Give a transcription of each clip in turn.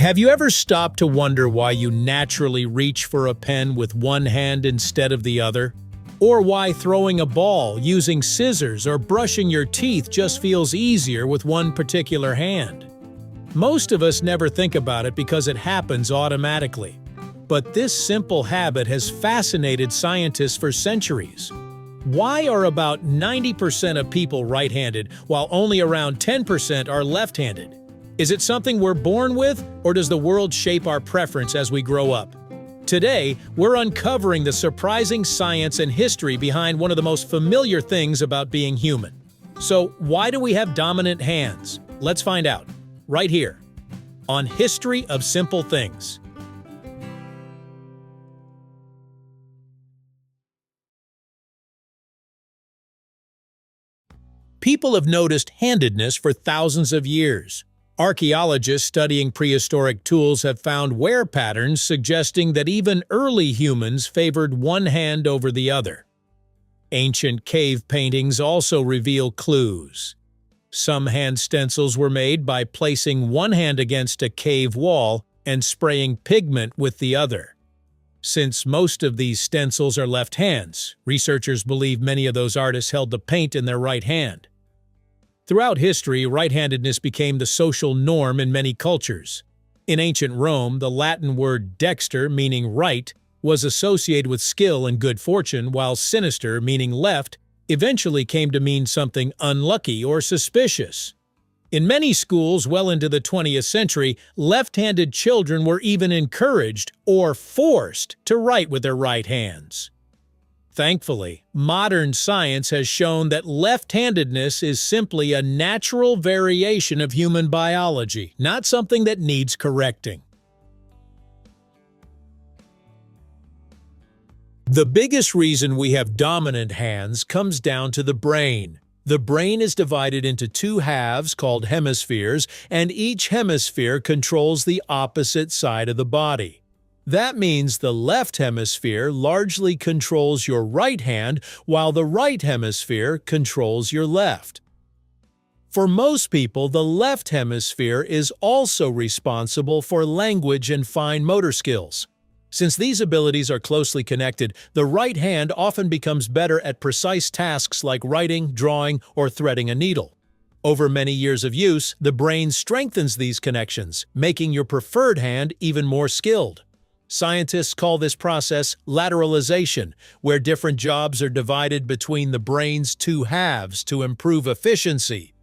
Have you ever stopped to wonder why you naturally reach for a pen with one hand instead of the other? Or why throwing a ball, using scissors, or brushing your teeth just feels easier with one particular hand? Most of us never think about it because it happens automatically. But this simple habit has fascinated scientists for centuries. Why are about 90% of people right-handed, while only around 10% are left-handed? Is it something we're born with, or does the world shape our preference as we grow up? Today, we're uncovering the surprising science and history behind one of the most familiar things about being human. So, why do we have dominant hands? Let's find out, right here, on History of Simple Things. People have noticed handedness for thousands of years. Archaeologists studying prehistoric tools have found wear patterns suggesting that even early humans favored one hand over the other. Ancient cave paintings also reveal clues. Some hand stencils were made by placing one hand against a cave wall and spraying pigment with the other. Since most of these stencils are left hands, researchers believe many of those artists held the paint in their right hand. Throughout history, right-handedness became the social norm in many cultures. In ancient Rome, the Latin word dexter, meaning right, was associated with skill and good fortune, while sinister, meaning left, eventually came to mean something unlucky or suspicious. In many schools well into the 20th century, left-handed children were even encouraged or forced to write with their right hands. Thankfully, modern science has shown that left-handedness is simply a natural variation of human biology, not something that needs correcting. The biggest reason we have dominant hands comes down to the brain. The brain is divided into two halves called hemispheres, and each hemisphere controls the opposite side of the body. That means the left hemisphere largely controls your right hand, while the right hemisphere controls your left. For most people, the left hemisphere is also responsible for language and fine motor skills. Since these abilities are closely connected, the right hand often becomes better at precise tasks like writing, drawing, or threading a needle. Over many years of use, the brain strengthens these connections, making your preferred hand even more skilled. Scientists call this process lateralization, where different jobs are divided between the brain's two halves to improve efficiency.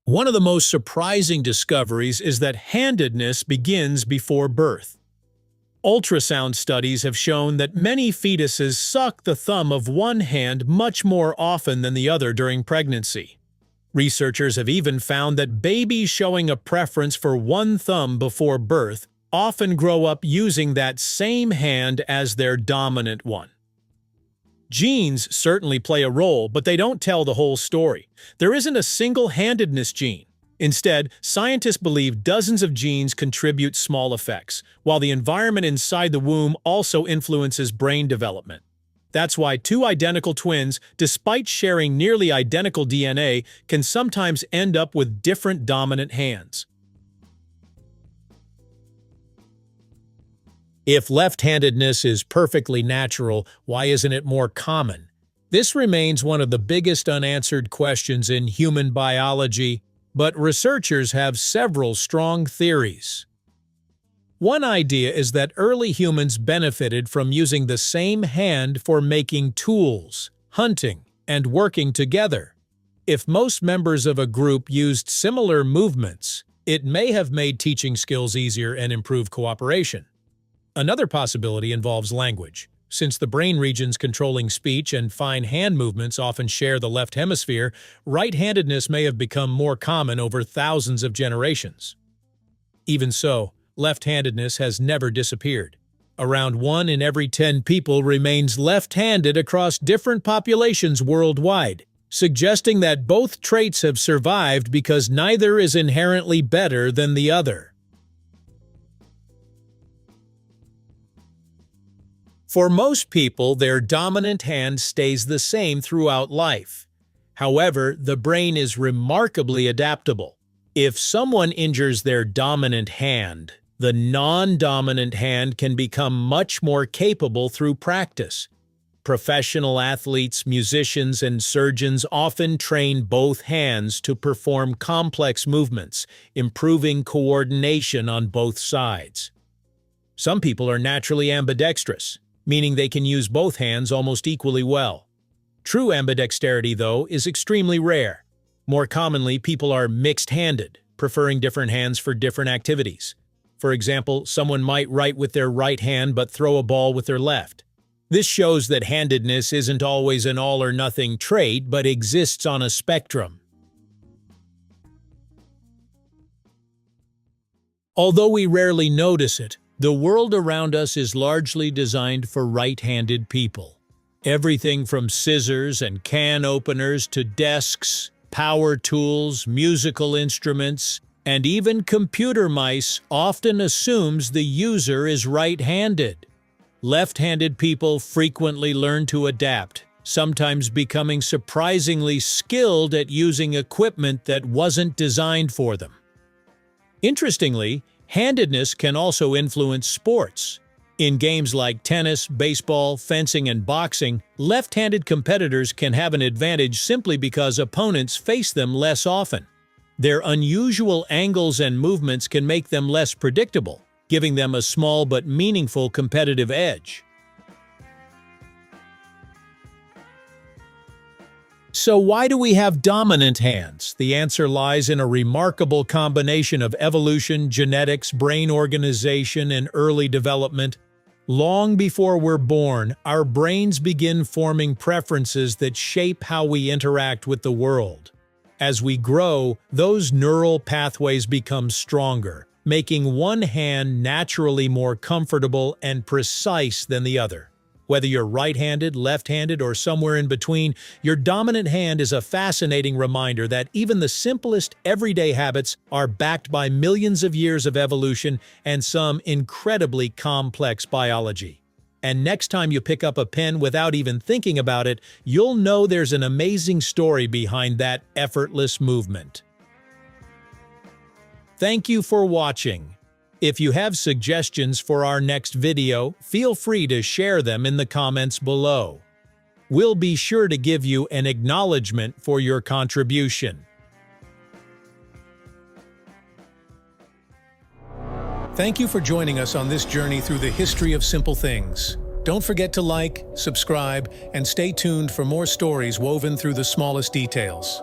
One of the most surprising discoveries is that handedness begins before birth. Ultrasound studies have shown that many fetuses suck the thumb of one hand much more often than the other during pregnancy. Researchers have even found that babies showing a preference for one thumb before birth often grow up using that same hand as their dominant one. Genes certainly play a role, but they don't tell the whole story. There isn't a single handedness gene. Instead, scientists believe dozens of genes contribute small effects, while the environment inside the womb also influences brain development. That's why two identical twins, despite sharing nearly identical DNA, can sometimes end up with different dominant hands. If left-handedness is perfectly natural, why isn't it more common? This remains one of the biggest unanswered questions in human biology, but researchers have several strong theories. One idea is that early humans benefited from using the same hand for making tools, hunting, and working together. If most members of a group used similar movements, it may have made teaching skills easier and improved cooperation. Another possibility involves language. Since the brain regions controlling speech and fine hand movements often share the left hemisphere, right-handedness may have become more common over thousands of generations. Even so, left-handedness has never disappeared. Around 1 in every 10 people remains left-handed across different populations worldwide, suggesting that both traits have survived because neither is inherently better than the other. For most people, their dominant hand stays the same throughout life. However, the brain is remarkably adaptable. If someone injures their dominant hand, the non-dominant hand can become much more capable through practice. Professional athletes, musicians, and surgeons often train both hands to perform complex movements, improving coordination on both sides. Some people are naturally ambidextrous, meaning they can use both hands almost equally well. True ambidexterity, though, is extremely rare. More commonly, people are mixed-handed, preferring different hands for different activities. For example, someone might write with their right hand but throw a ball with their left. This shows that handedness isn't always an all-or-nothing trait, but exists on a spectrum. Although we rarely notice it, the world around us is largely designed for right-handed people. Everything from scissors and can openers to desks, power tools, musical instruments, and even computer mice often assumes the user is right-handed. Left-handed people frequently learn to adapt, sometimes becoming surprisingly skilled at using equipment that wasn't designed for them. Interestingly, handedness can also influence sports. In games like tennis, baseball, fencing, and boxing, left-handed competitors can have an advantage simply because opponents face them less often. Their unusual angles and movements can make them less predictable, giving them a small but meaningful competitive edge. So why do we have dominant hands? The answer lies in a remarkable combination of evolution, genetics, brain organization, and early development. Long before we're born, our brains begin forming preferences that shape how we interact with the world. As we grow, those neural pathways become stronger, making one hand naturally more comfortable and precise than the other. Whether you're right-handed, left-handed, or somewhere in between, your dominant hand is a fascinating reminder that even the simplest everyday habits are backed by millions of years of evolution and some incredibly complex biology. And next time you pick up a pen without even thinking about it, you'll know there's an amazing story behind that effortless movement. Thank you for watching. If you have suggestions for our next video, feel free to share them in the comments below. We'll be sure to give you an acknowledgement for your contribution. Thank you for joining us on this journey through the history of simple things. Don't forget to like, subscribe, and stay tuned for more stories woven through the smallest details.